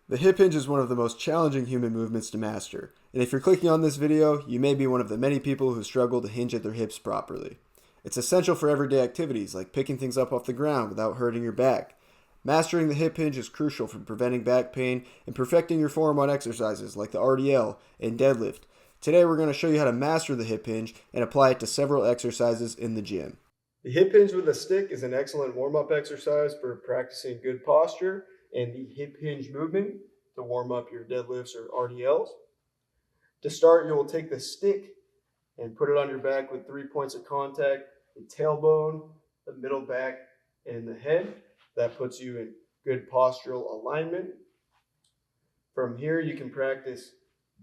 The hip hinge is one of the most challenging human movements to master, and if you're clicking on this video, you may be one of the many people who struggle to hinge at their hips properly. It's essential for everyday activities like picking things up off the ground without hurting your back. Mastering the hip hinge is crucial for preventing back pain and perfecting your form on exercises like the RDL and deadlift. Today we're going to show you how to master the hip hinge and apply it to several exercises in the gym. The hip hinge with a stick is an excellent warm-up exercise for practicing good posture and the hip hinge movement to warm up your deadlifts or RDLs. To start, you will take the stick and put it on your back with 3 points of contact: the tailbone, the middle back, and the head. That puts you in good postural alignment. From here, you can practice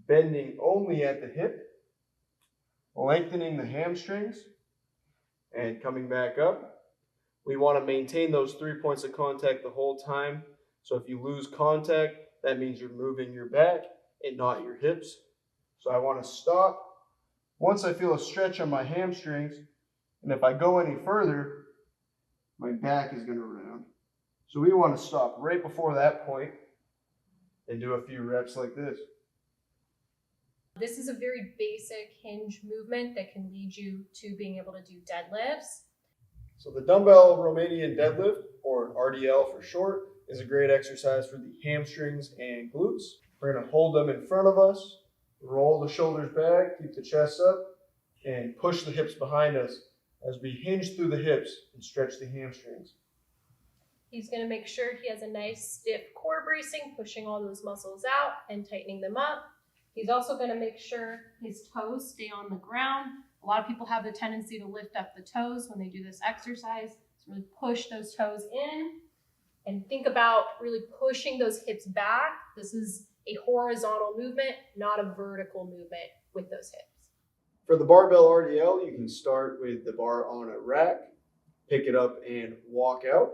bending only at the hip, lengthening the hamstrings, and coming back up. We want to maintain those 3 points of contact the whole time. So if you lose contact, that means you're moving your back and not your hips. So I want to stop. Once I feel a stretch on my hamstrings, and if I go any further, my back is going to round. So we want to stop right before that point and do a few reps like this. This is a very basic hinge movement that can lead you to being able to do deadlifts. So the dumbbell Romanian deadlift, or RDL for short, is a great exercise for the hamstrings and glutes. We're going to hold them in front of us, roll the shoulders back, keep the chest up, and push the hips behind us as we hinge through the hips and stretch the hamstrings. He's going to make sure he has a nice stiff core bracing, pushing all those muscles out and tightening them up. He's also going to make sure his toes stay on the ground. A lot of people have the tendency to lift up the toes when they do this exercise. So really push those toes in and think about really pushing those hips back. This is a horizontal movement, not a vertical movement with those hips. For the barbell RDL, you can start with the bar on a rack, pick it up and walk out.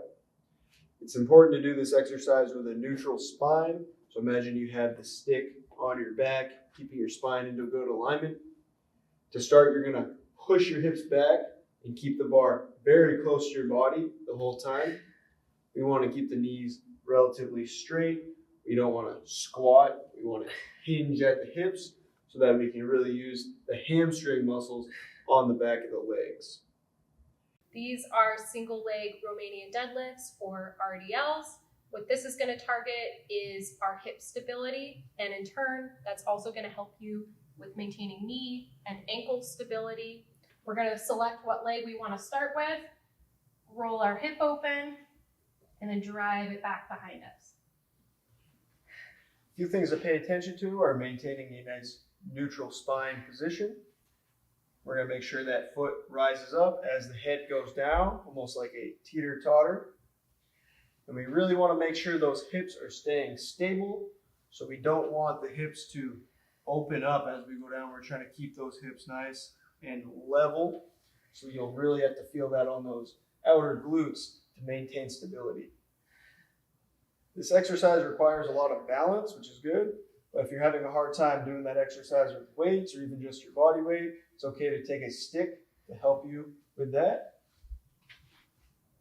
It's important to do this exercise with a neutral spine. So imagine you have the stick on your back, keeping your spine into good alignment. To start, you're going to push your hips back and keep the bar very close to your body the whole time. We want to keep the knees relatively straight. We don't want to squat. We want to hinge at the hips so that we can really use the hamstring muscles on the back of the legs. These are single leg Romanian deadlifts, or RDLs. What this is going to target is our hip stability, and in turn, that's also going to help you with maintaining knee and ankle stability. We're going to select what leg we want to start with, roll our hip open, and then drive it back behind us. A few things to pay attention to are maintaining a nice neutral spine position. We're going to make sure that foot rises up as the head goes down, almost like a teeter-totter. And we really want to make sure those hips are staying stable, so we don't want the hips to open up as we go down. We're trying to keep those hips nice and level, so you'll really have to feel that on those outer glutes to maintain stability. This exercise requires a lot of balance, which is good, but if you're having a hard time doing that exercise with weights or even just your body weight, it's okay to take a stick to help you with that.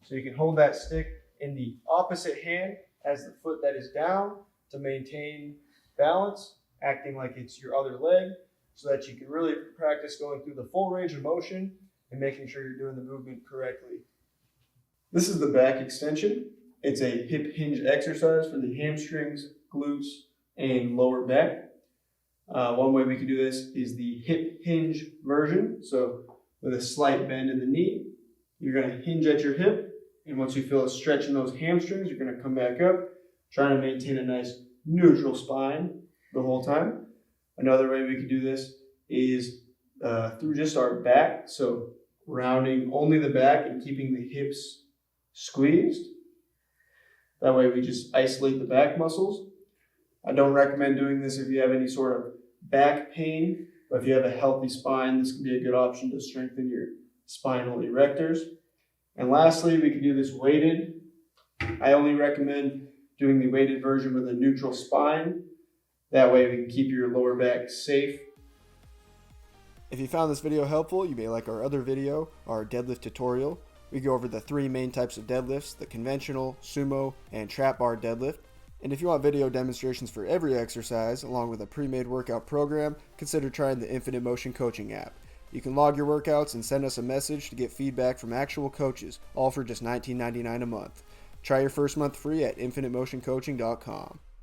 So you can hold that stick in the opposite hand as the foot that is down to maintain balance, acting like it's your other leg, so that you can really practice going through the full range of motion and making sure you're doing the movement correctly. This is the back extension. It's a hip hinge exercise for the hamstrings, glutes, and lower back. One way we can do this is the hip hinge version. So with a slight bend in the knee, you're going to hinge at your hip. And once you feel a stretch in those hamstrings, you're going to come back up, trying to maintain a nice neutral spine the whole time. Another way we can do this is through just our back. So rounding only the back and keeping the hips squeezed. That way we just isolate the back muscles. I don't recommend doing this if you have any sort of back pain, but if you have a healthy spine, this can be a good option to strengthen your spinal erectors. And lastly, we can do this weighted. I only recommend doing the weighted version with a neutral spine. That way we can keep your lower back safe. If you found this video helpful, you may like our other video, our deadlift tutorial. We go over the 3 main types of deadlifts: the conventional, sumo, and trap bar deadlift. And if you want video demonstrations for every exercise, along with a pre-made workout program, consider trying the Infinite Motion Coaching app. You can log your workouts and send us a message to get feedback from actual coaches, all for just $19.99 a month. Try your first month free at infinitemotioncoaching.com.